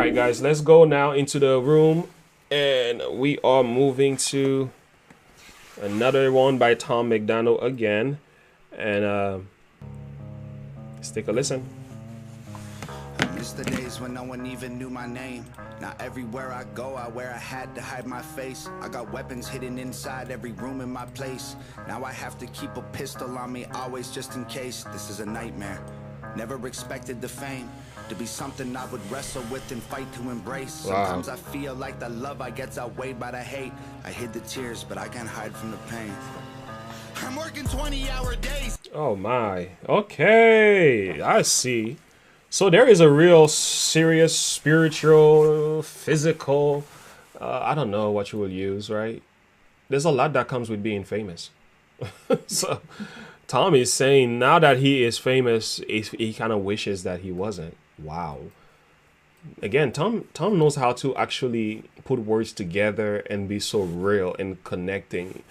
right, guys, let's go now into the room, and we are moving to another one by Tom MacDonald again, and let's take a listen. I miss the days when no one even knew my name. Now everywhere I go, I wear a hat to hide my face. I got weapons hidden inside every room in my place. Now I have to keep a pistol on me always just in case. This is a nightmare. Never expected the fame to be something I would wrestle with and fight to embrace. Wow. Sometimes I feel like the love I get's outweighed by the hate. I hid the tears, but I can't hide from the pain. I'm working 20-hour days. Oh my. Okay, I see. So there is a real serious spiritual, physical, I don't know what you will use, right? There's a lot that comes with being famous. So Tom is saying now that he is famous, he kind of wishes that he wasn't. Wow. Again, Tom knows how to actually put words together and be so real and connecting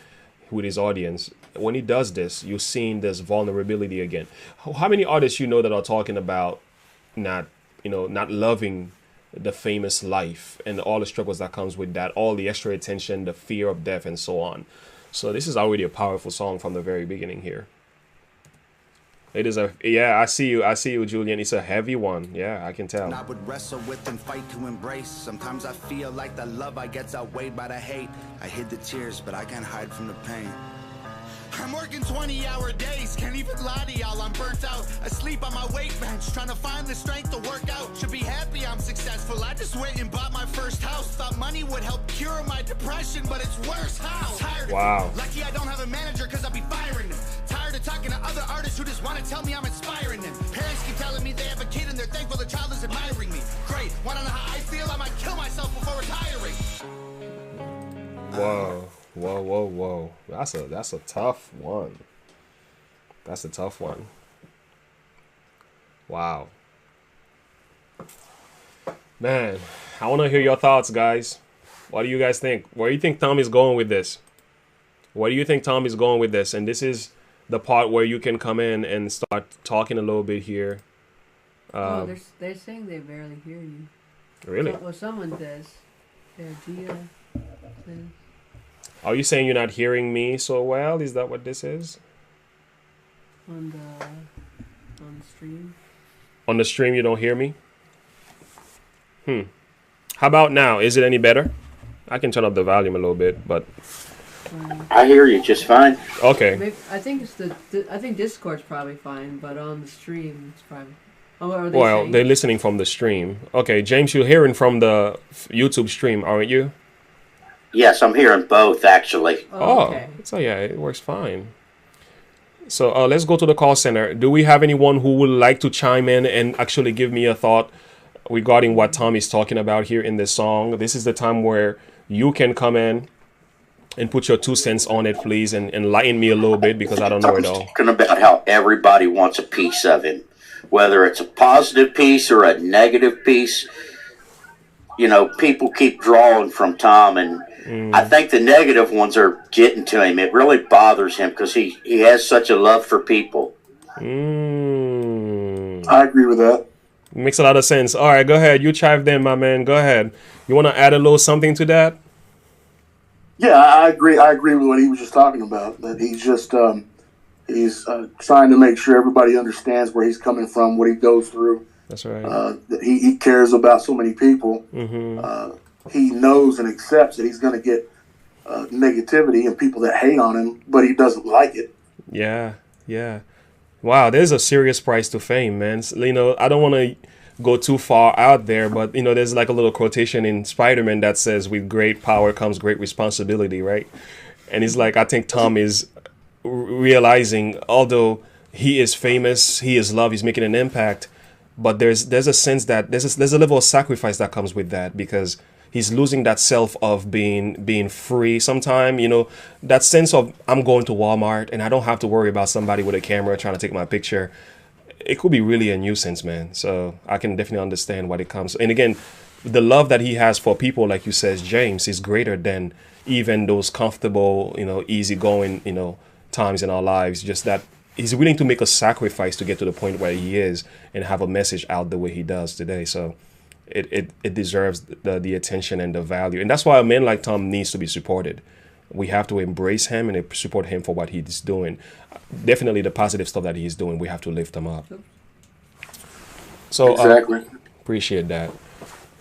with his audience. When he does this, you're seeing this vulnerability again. How many artists you know that are talking about not loving the famous life and all the struggles that comes with that, all the extra attention, the fear of death, and so on. So this is already a powerful song from the very beginning here. It is I see you, Julian. It's a heavy one. Yeah, I can tell. I would wrestle with and fight to embrace. Sometimes I feel like the love I get's outweighed by the hate. I hid the tears, but I can't hide from the pain. I'm working 20-hour days, can't even lie to y'all, I'm burnt out. Asleep on my weight bench, trying to find the strength to work out. Should be happy I'm successful, I just went and bought my first house. Thought money would help cure my depression, but it's worse. How? Tired wow. of it. Lucky I don't have a manager, cause I'll be firing them. Tired of talking to other artists who just want to tell me I'm inspiring them. Parents keep telling me they have a kid and they're thankful the child is admiring me. Great, wanna know how I feel? I might kill myself before retiring. Whoa. Whoa. That's a tough one. That's a tough one. Wow. Man, I want to hear your thoughts, guys. What do you guys think? Where do you think Tom is going with this? Where do you think Tom is going with this? And this is the part where you can come in and start talking a little bit here. They're saying they barely hear you. Really? Well, someone says. Yeah, Gia says. Are you saying you're not hearing me so well? Is that what this is? On the stream. On the stream, you don't hear me? How about now? Is it any better? I can turn up the volume a little bit, but I hear you just fine. okay. Maybe, I think it's I think Discord's probably fine, but on the stream it's probably. Oh, what are they Well, saying? they're listening from the stream. Okay, James, you're hearing from the YouTube stream, aren't you? Yes, I'm hearing both, actually. Oh, okay. so yeah, it works fine. So let's go to the call center. Do we have anyone who would like to chime in and actually give me a thought regarding what Tom is talking about here in this song? This is the time where you can come in and put your 2 cents on it, please, and enlighten me a little bit because I don't know it all. Talking about how everybody wants a piece of him, whether it's a positive piece or a negative piece. You know, people keep drawing from Tom, and I think the negative ones are getting to him. It really bothers him because he has such a love for people. I agree with that. Makes a lot of sense. All right, go ahead. You chive in, my man. Go ahead. You want to add a little something to that? Yeah, I agree. I agree with what he was just talking about. That he's just trying to make sure everybody understands where he's coming from, what he goes through. That's right. That he cares about so many people. He knows and accepts that he's going to get negativity and people that hate on him, but he doesn't like it. Yeah. Wow, there's a serious price to fame, man. You know, I don't want to go too far out there, but, you know, there's like a little quotation in Spider-Man that says, with great power comes great responsibility, right? And it's like, I think Tom is realizing, although he is famous, he is loved, he's making an impact, but there's a sense that there's a level of sacrifice that comes with that because he's losing that self of being free sometime, you know, that sense of I'm going to Walmart and I don't have to worry about somebody with a camera trying to take my picture. It could be really a nuisance, man. So I can definitely understand what it comes. And again, the love that he has for people, like you says, James, is greater than even those comfortable, you know, easygoing, you know, times in our lives. Just that he's willing to make a sacrifice to get to the point where he is and have a message out the way he does today. So it deserves the attention and the value. And that's why a man like Tom needs to be supported. We have to embrace him and support him for what he's doing. Definitely the positive stuff that he's doing, we have to lift him up. So Exactly. appreciate that.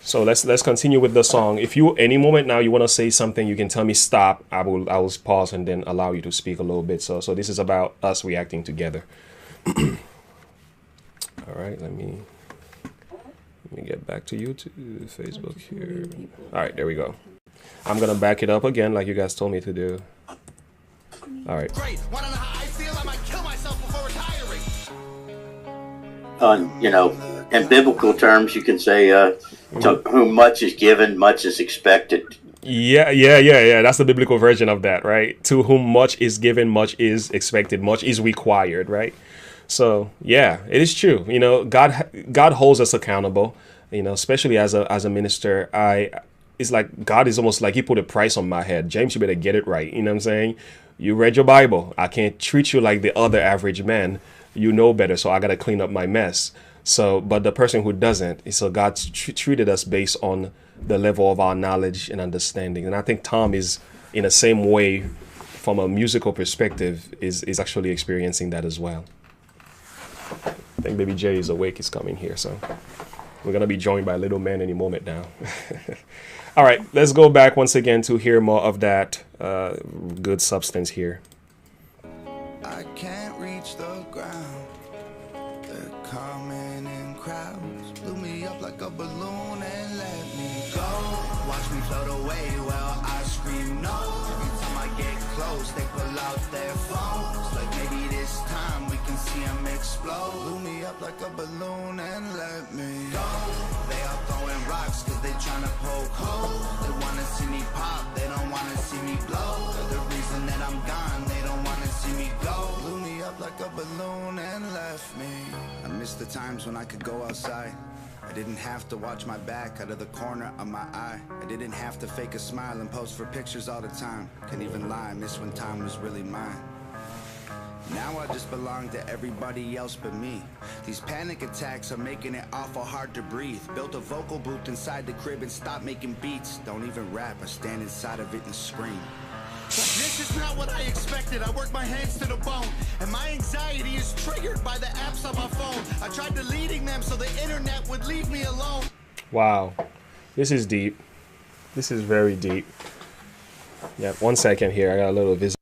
So let's continue with the song. If you any moment now you want to say something, you can tell me stop. I will pause and then allow you to speak a little bit. So this is about us reacting together. All right, let me get back to YouTube, Facebook here. All right, there we go. I'm gonna back it up again like you guys told me to do. All right. Great. Wanna know how I feel? I might kill myself before retiring. You know, in biblical terms, you can say, to whom much is given, much is expected. Yeah. That's the biblical version of that, right? To whom much is given, much is expected, much is required, right? So yeah, it is true. You know, God holds us accountable. You know, especially as a minister, it's like God is almost like he put a price on my head. James, you better get it right. You know what I'm saying? You read your Bible. I can't treat you like the other average man. You know better, so I got to clean up my mess. So, but the person who doesn't, so God's treated us based on the level of our knowledge and understanding. And I think Tom is in the same way, from a musical perspective, is actually experiencing that as well. I think Baby J is awake. He's coming here, so we're gonna be joined by Little Man any moment now. All right, let's go back once again to hear more of that good substance here. I can't reach the ground. They're coming in crowds. Blew me up like a balloon and let me go. Watch me float away while I scream no. Every time I get close, they pull out their phones. Like maybe this time we can see them explode. Blew me up like a balloon and let me go. They all throwing rocks cause they tryna poke holes. They wanna see me pop, they don't wanna see me blow. They're the reason that I'm gone, they don't wanna see me go. Blew me up like a balloon and left me. I miss the times when I could go outside. I didn't have to watch my back out of the corner of my eye. I didn't have to fake a smile and pose for pictures all the time. Can't even lie, I miss when time was really mine. Now I just belong to everybody else but me. These panic attacks are making it awful hard to breathe. Built a vocal booth inside the crib and stopped making beats. Don't even rap, I stand inside of it and scream. This is not what I expected. I work my hands to the bone, and my anxiety is triggered by the apps on my phone. I tried deleting them so the internet would leave me alone. Wow, this is deep. This is very deep. Yeah, 1 second here. I got a little visit.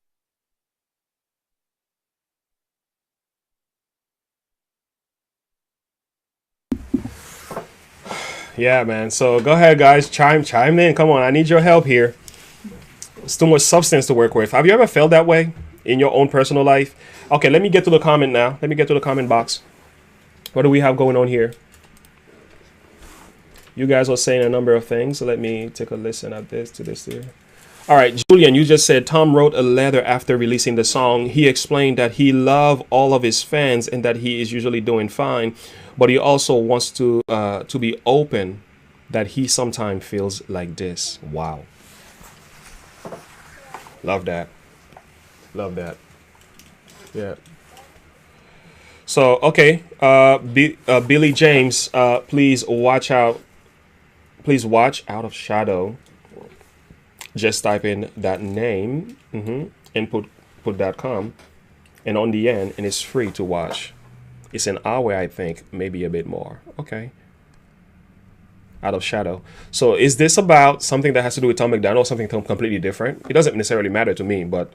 Yeah, man. So go ahead, guys. Chime in. Come on, I need your help here. It's too much substance to work with. Have you ever felt that way in your own personal life? Okay, let me get to the comment now. Let me get to the comment box. What do we have going on here? You guys are saying a number of things, so let me take a listen at this, to this here. All right, Julian, you just said Tom wrote a letter after releasing the song. He explained that he loved all of his fans and that he is usually doing fine, but he also wants to be open that he sometimes feels like this. Wow. Love that. Love that. Yeah. So, okay. Billy James, please watch out. Please watch Out of Shadow. Just type in that name, input.com, and on the end, and it's free to watch. It's an hour, I think, maybe a bit more. Okay. Out of Shadow. So is this about something that has to do with Tom MacDonald, something completely different? It doesn't necessarily matter to me, but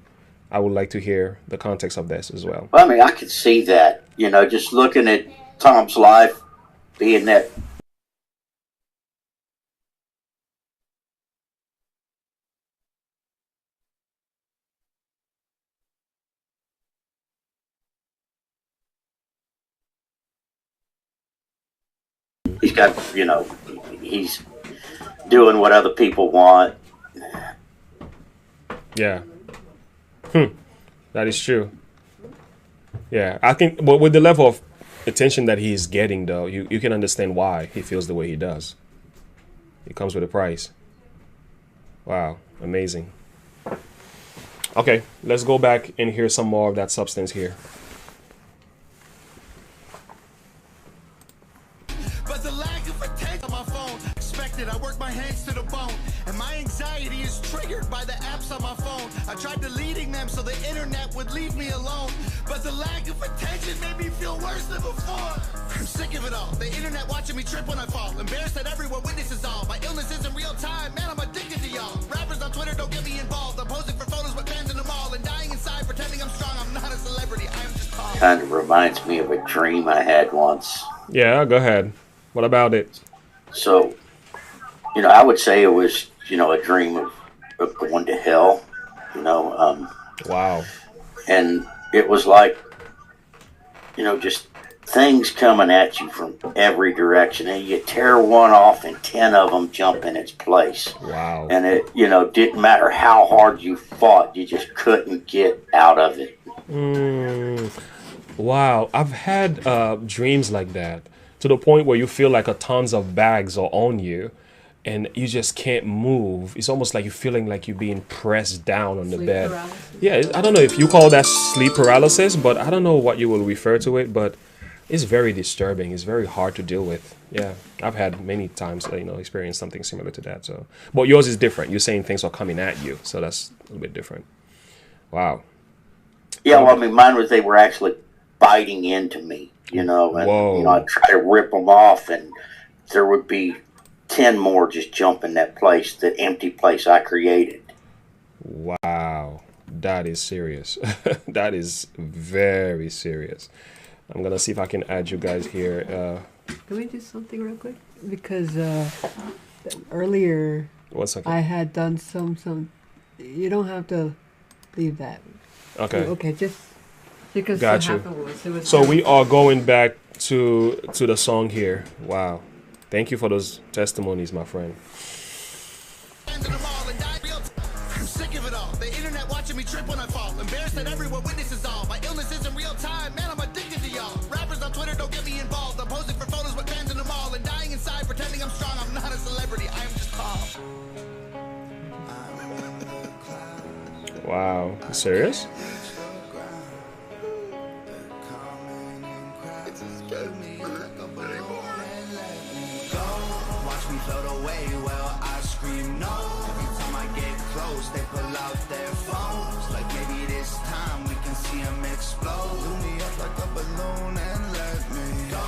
I would like to hear the context of this as well. Well, I mean, I could see that, you know, just looking at Tom's life, being that he's got, you know, he's doing what other people want. Yeah. That is true. Yeah, I think, but with the level of attention that he's getting, though, you can understand why he feels the way he does. It comes with a price. Wow, amazing. Okay, let's go back and hear some more of that substance here. But the lack of attention on my phone, addicted, I work my hands to the bone. And my anxiety is triggered by the apps on my phone. I tried deleting them so the internet would leave me alone. But the lack of attention made me feel worse than before. I'm sick of it all. The internet watching me trip when I fall. Embarrassed that everyone witnesses all. My illness isn't real time, man, I'm addicted to y'all. Rappers on Twitter don't get me involved. I'm posing for photos with fans in the mall. And dying inside, pretending I'm strong. I'm not a celebrity, I am just tall. Kind of reminds me of a dream I had once. Yeah, go ahead. What about it? So, I would say it was, a dream of going to hell, Wow. and it was like, just things coming at you from every direction, and you tear one off and 10 of them jump in its place. Wow. And it, didn't matter how hard you fought, you just couldn't get out of it. Wow. I've had dreams like that, to the point where you feel like a tons of bags are on you and you just can't move. It's almost like you're feeling like you're being pressed down on the Sleep bed. paralysis. Yeah, I don't know if you call that sleep paralysis, but I don't know what you will refer to it, but it's very disturbing. It's very hard to deal with. Yeah, I've had many times, experienced something similar to that. So, but yours is different. You're saying things are coming at you, so that's a little bit different. Wow. Yeah, well, mine was they were actually biting into me, and Whoa. I'd try to rip them off, and there would be 10 more just jump in that place, that empty place I created. Wow, that is serious. That is very serious. I'm gonna see if I can add you guys here. Can we do something real quick? Because earlier 1 second. I had done some. You don't have to leave that. Okay. Okay, just because Got what you. happened was it was. So we are going back to the song here. Wow. Thank you for those testimonies, my friend. I'm sick of it all. The internet watching me trip when I fall. Embarrassed that everyone witnesses all. My illness isn't real time, man, I'm addicted to y'all. Rappers on Twitter don't get me involved. I'm posing for photos with fans in the mall. And dying inside, pretending I'm strong. I'm not a celebrity, I am just tall. Wow. You serious? Watch me float away while I scream no. Every time I get close, they pull out their phones. Like maybe this time we can see them explode. Blew me up like a balloon and let me go.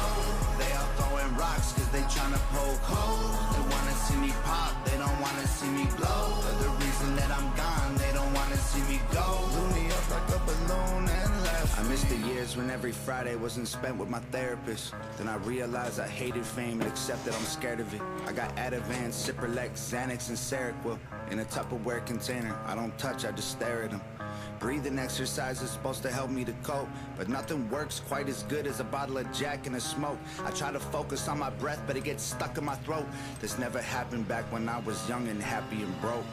They all throwing rocks cause they tryna poke holes. They wanna see me pop, they don't wanna see me glow. For the reason that I'm gone, they don't wanna see me go. Blew me up like a balloon and left me. I miss the years when every Friday wasn't spent with my therapist. Then I realized I hated fame and accepted I'm scared of it. I got Ativan, Cipralex, Xanax, and Seroquel in a Tupperware container. I don't touch, I just stare at them. Breathing exercise is supposed to help me to cope, but nothing works quite as good as a bottle of Jack and a smoke. I try to focus on my breath, but it gets stuck in my throat. This never happened back when I was young and happy and broke.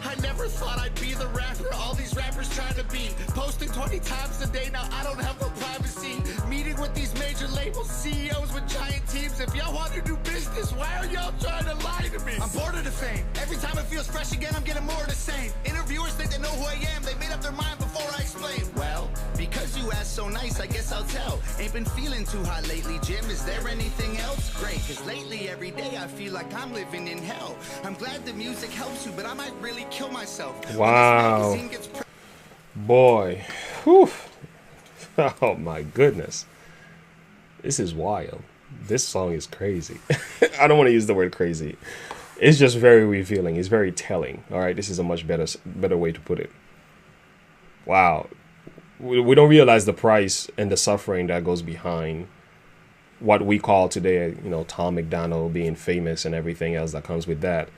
I never thought I'd be the rapper all these rappers trying to be. Posting 20 times a day, now I don't have no privacy. Meeting with these major labels, CEOs with giant teams. If y'all want to do business, why are y'all trying to lie to me? I'm bored of the fame. Every time it feels fresh again, I'm getting more of the same. Interviewers think they know who I am. They made up their mind before I explain. Well, because you asked so nice, I guess I'll tell. Ain't been feeling too hot lately, Jim. Is there anything else? Great, cause lately every day I feel like I'm living in hell. I'm glad the music helps you, but I might really kill myself. Wow. Boy. Whew. Oh my goodness. This is wild. This song is crazy. I don't want to use the word crazy. It's just very revealing. It's very telling. All right. This is a much better way to put it. Wow. We don't realize the price and the suffering that goes behind what we call today, Tom MacDonald being famous and everything else that comes with that.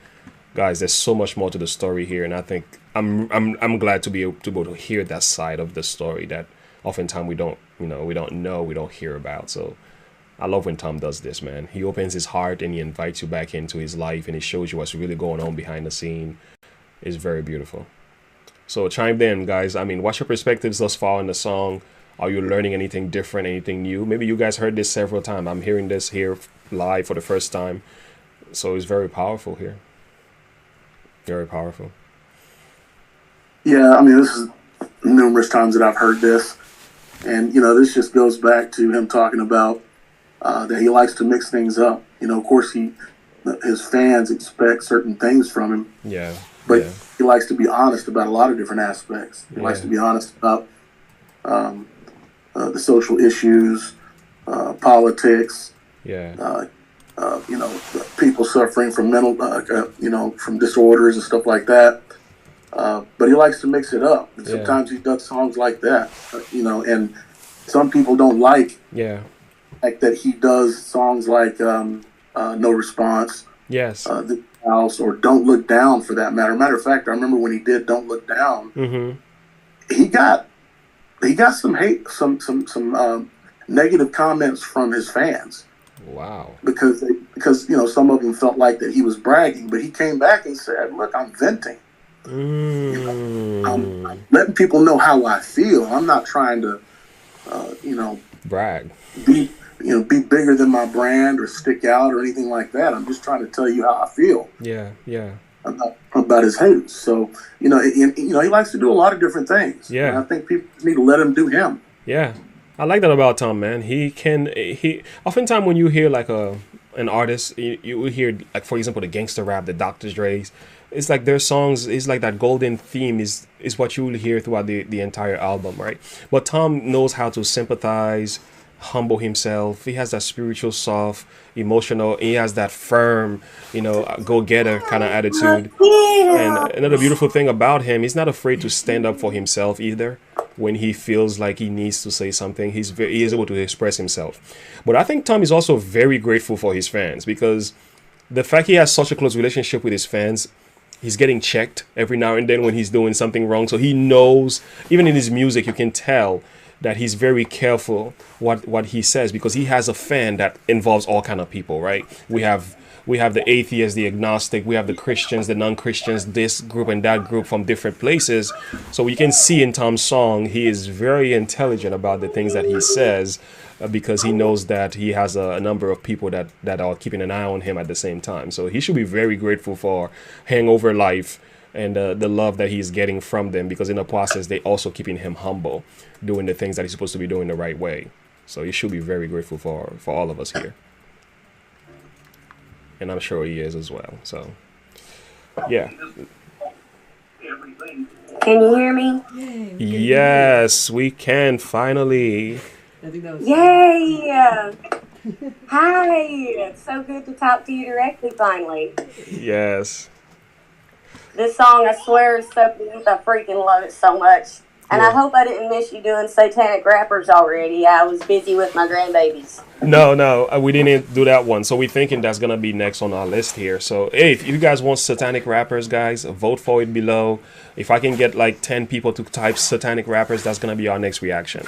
Guys, there's so much more to the story here, and I think I'm glad to be able to hear that side of the story that oftentimes we don't hear about. So I love when Tom does this, man. He opens his heart and he invites you back into his life, and he shows you what's really going on behind the scene. It's very beautiful. So chime in, guys. What's your perspectives thus far in the song? Are you learning anything different, anything new? Maybe you guys heard this several times. I'm hearing this here live for the first time. So it's very powerful here. Very powerful. Yeah, this is numerous times that I've heard this. And, this just goes back to him talking about that he likes to mix things up. Of course, he his fans expect certain things from him. Yeah. But Yeah. he likes to be honest about a lot of different aspects. He likes to be honest about the social issues, politics. Yeah. People suffering from mental, from disorders and stuff like that. But he likes to mix it up. And sometimes he does songs like that, and some people don't like that he does songs like No Response, Yes. The House, or Don't Look Down, for that matter. Matter of fact, I remember when he did Don't Look Down, he got some hate, some negative comments from his fans. Wow. Because some of them felt like that he was bragging, but he came back and said, "Look, I'm venting. I'm letting people know how I feel. I'm not trying to, brag, be bigger than my brand or stick out or anything like that. I'm just trying to tell you how I feel." Yeah. About his haters. So he likes to do a lot of different things. Yeah. And I think people need to let him do him. Yeah. I like that about Tom, man. He oftentimes when you hear like an artist, you will hear, like, for example, the gangster rap, the Dr. Dre's. It's like their songs, it's like that golden theme is what you will hear throughout the entire album, right? But Tom knows how to sympathize, humble himself. He has that spiritual, soft, emotional. He has that firm, go-getter kind of attitude. And another beautiful thing about him, he's not afraid to stand up for himself either. When he feels like he needs to say something, he is able to express himself. But I think Tom is also very grateful for his fans, because the fact he has such a close relationship with his fans, he's getting checked every now and then when he's doing something wrong. So he knows, even in his music, you can tell that he's very careful what he says, because he has a fan that involves all kind of people, right? We have the atheists, the agnostic, we have the Christians, the non-Christians, this group and that group from different places. So we can see in Tom's song, he is very intelligent about the things that he says, because he knows that he has a number of people that are keeping an eye on him at the same time. So he should be very grateful for Hangover Life and the love that he's getting from them, because in the process, they also keeping him humble, doing the things that he's supposed to be doing the right way. So he should be very grateful for all of us here. And I'm sure he is as well. So, yeah. Can you hear me? Yay, Yes, we can finally. I think that was Yay! Hi! It's so good to talk to you directly finally. Yes. This song, I swear, is so good. I freaking love it so much. And I hope I didn't miss you doing Satanic Rappers already. I was busy with my grandbabies. No, we didn't do that one. So we're thinking that's going to be next on our list here. So, hey, if you guys want Satanic Rappers, guys, vote for it below. If I can get like 10 people to type Satanic Rappers, that's going to be our next reaction.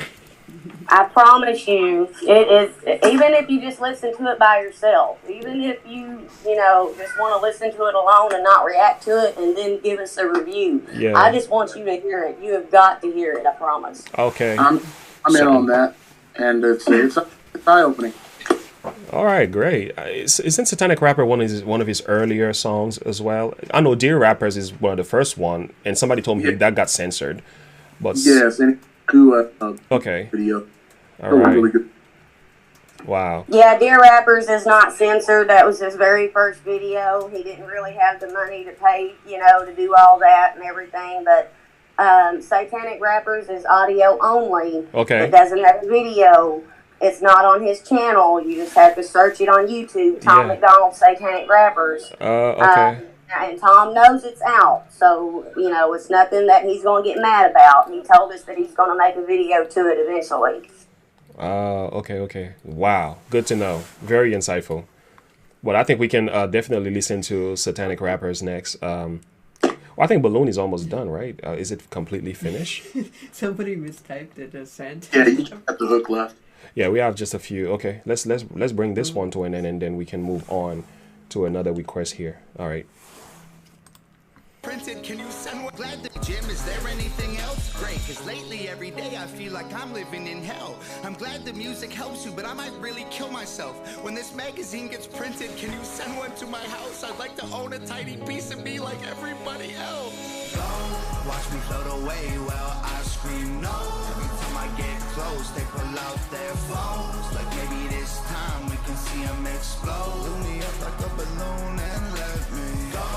I promise you, it is, even if you just listen to it by yourself, even if you just want to listen to it alone and not react to it and then give us a review. Yeah. I just want you to hear it. You have got to hear it, I promise. Okay. I'm in on that, and it's eye-opening. All right, great. Isn't Satanic Rapper one of his earlier songs as well? I know Dear Rappers is one of the first one, and somebody told me that got censored. But yes, and do a okay. video. All right. Really good. Wow. Yeah, Dear Rappers is not censored. That was his very first video. He didn't really have the money to pay, to do all that and everything. But Satanic Rappers is audio only. Okay. It doesn't have a video. It's not on his channel. You just have to search it on YouTube. Tom MacDonald, Satanic Rappers. Okay. And Tom knows it's out. So, it's nothing that he's going to get mad about. He told us that he's going to make a video to it eventually. Okay. Wow. Good to know. Very insightful. Well, I think we can definitely listen to Satanic Rappers next. Well, I think Balloon is almost done, right? Is it completely finished? Somebody mistyped it as Santa. Yeah, you just got the hook left. Yeah, we have just a few. Okay, let's bring this one to an end, and then we can move on to another request here. All right. Printed, can you send one? Glad the gym, is there anything else? Great, cause lately every day I feel like I'm living in hell. I'm glad the music helps you, but I might really kill myself. When this magazine gets printed, can you send one to my house? I'd like to own a tiny piece of me like everybody else. Watch me float away while I me know. Every time I get close, they pull out their phones. Like maybe this time we can see them explode. Blew me up like a balloon and let me go.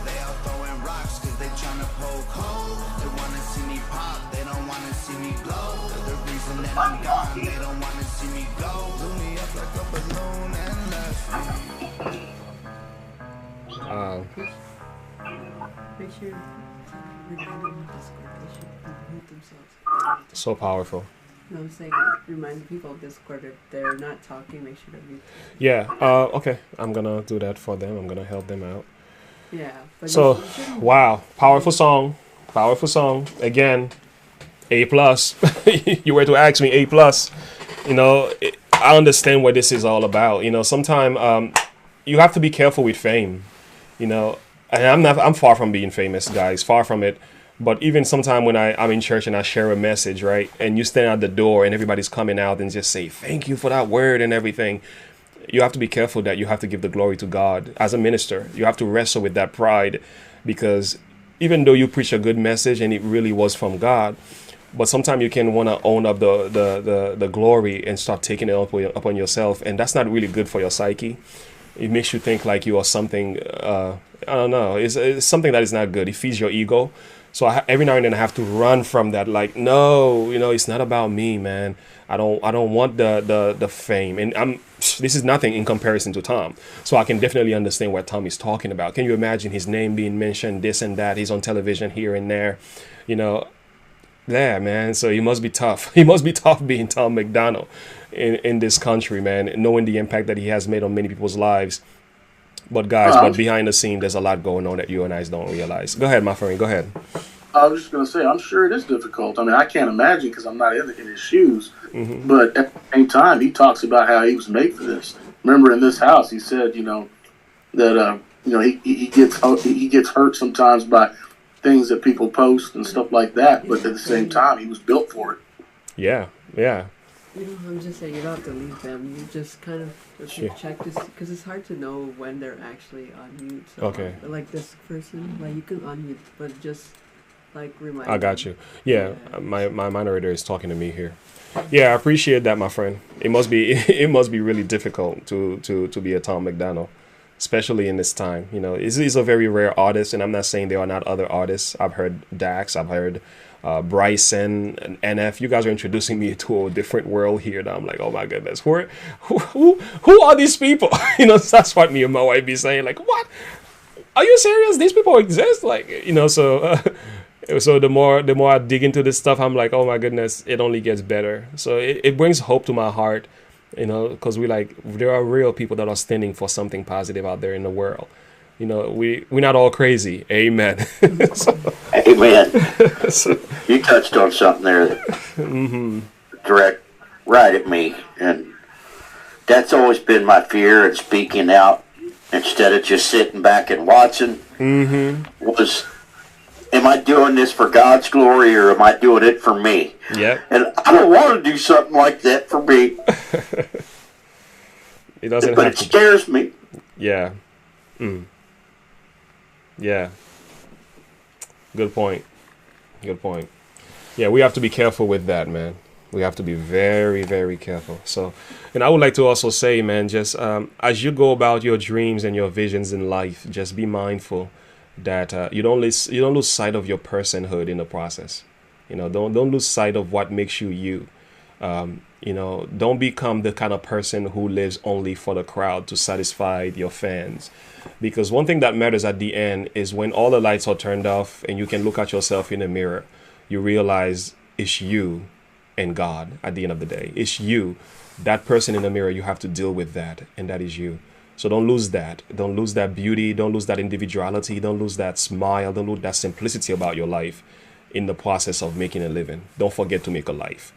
They all throwing rocks cause they tryna poke holes. They wanna see me pop, they don't wanna see me glow. They're the reason that I'm gone, they don't wanna see me go. Blew me up like a balloon and left me. Make sure remind them of Discord. They should mute themselves. So powerful. No, I'm saying remind people of Discord if they're not talking. Make sure to mute. Yeah. Okay. I'm gonna do that for them. I'm gonna help them out. Yeah. But So, wow, powerful song. Powerful song. Again, A plus. You were to ask me A plus. You know, I understand what this is all about. You know, sometimes you have to be careful with fame. You know, and I'm far from being famous, guys. Far from it. But even sometime when I'm in church and I share a message, right, and you stand at the door and everybody's coming out and just say, thank you for that word and everything, you have to be careful that you have to give the glory to God. As a minister, you have to wrestle with that pride, because even though you preach a good message and it really was from God, but sometimes you can want to own up the glory and start taking it upon yourself, and that's not really good for your psyche. It makes you think like you are something, I don't know, it's something that is not good. It feeds your ego. So every now and then I have to run from that. Like, no, you know, it's not about me, man. I don't want the fame. And this is nothing in comparison to Tom. So I can definitely understand what Tom is talking about. Can you imagine his name being mentioned, this and that? He's on television here and there, you know. Yeah, man. So he must be tough. He must be tough being Tom MacDonald in this country, man, knowing the impact that he has made on many people's lives. But guys, but behind the scene, there's a lot going on that you and I don't realize. Go ahead, my friend. Go ahead. I was just going to say, I'm sure it is difficult. I mean, I can't imagine because I'm not in his shoes. Mm-hmm. But at the same time, he talks about how he was made for this. Remember, in this house, he said, you know, that you know he gets hurt sometimes by things that people post and stuff like that. But at the same time, he was built for it. Yeah, yeah. You know, I'm just saying you don't have to leave them. You just kind of check this, because it's hard to know when they're actually on mute. So Okay. Like this person, like you can unmute, but just like remind. I got them. you. Yeah, my moderator is talking to me here. Yeah, I appreciate that, my friend. It must be really difficult to be a Tom MacDonald, especially in this time. You know, he's a very rare artist, and I'm not saying there are not other artists. I've heard Dax, I've heard Bryson and NF. You guys are introducing me to a different world here. That I'm like, oh my goodness, who are these people? You know, that's what me and my wife be saying. Like, what? Are you serious? These people exist? Like, you know, so so the more I dig into this stuff, I'm like, oh my goodness, it only gets better. So it brings hope to my heart, you know, because there are real people that are standing for something positive out there in the world. You know, we're not all crazy. Amen. Amen. You touched on something there that direct right at me. And that's always been my fear in speaking out instead of just sitting back and watching. Was, am I doing this for God's glory or am I doing it for me? Yeah. And I don't want to do something like that for me. It doesn't but have it to. scares me. Yeah. Yeah. Good point. Good point. Yeah, we have to be careful with that, man. We have to be very, very careful. So, and I would like to also say, man, just as you go about your dreams and your visions in life, just be mindful that you don't lose sight of your personhood in the process. You know, don't lose sight of what makes you you. You know, don't become the kind of person who lives only for the crowd to satisfy your fans. Because one thing that matters at the end is when all the lights are turned off and you can look at yourself in the mirror, you realize it's you and God at the end of the day. It's you, that person in the mirror. You have to deal with that, and that is you. So don't lose that. Don't lose that beauty. Don't lose that individuality. Don't lose that smile. Don't lose that simplicity about your life in the process of making a living. Don't forget to make a life.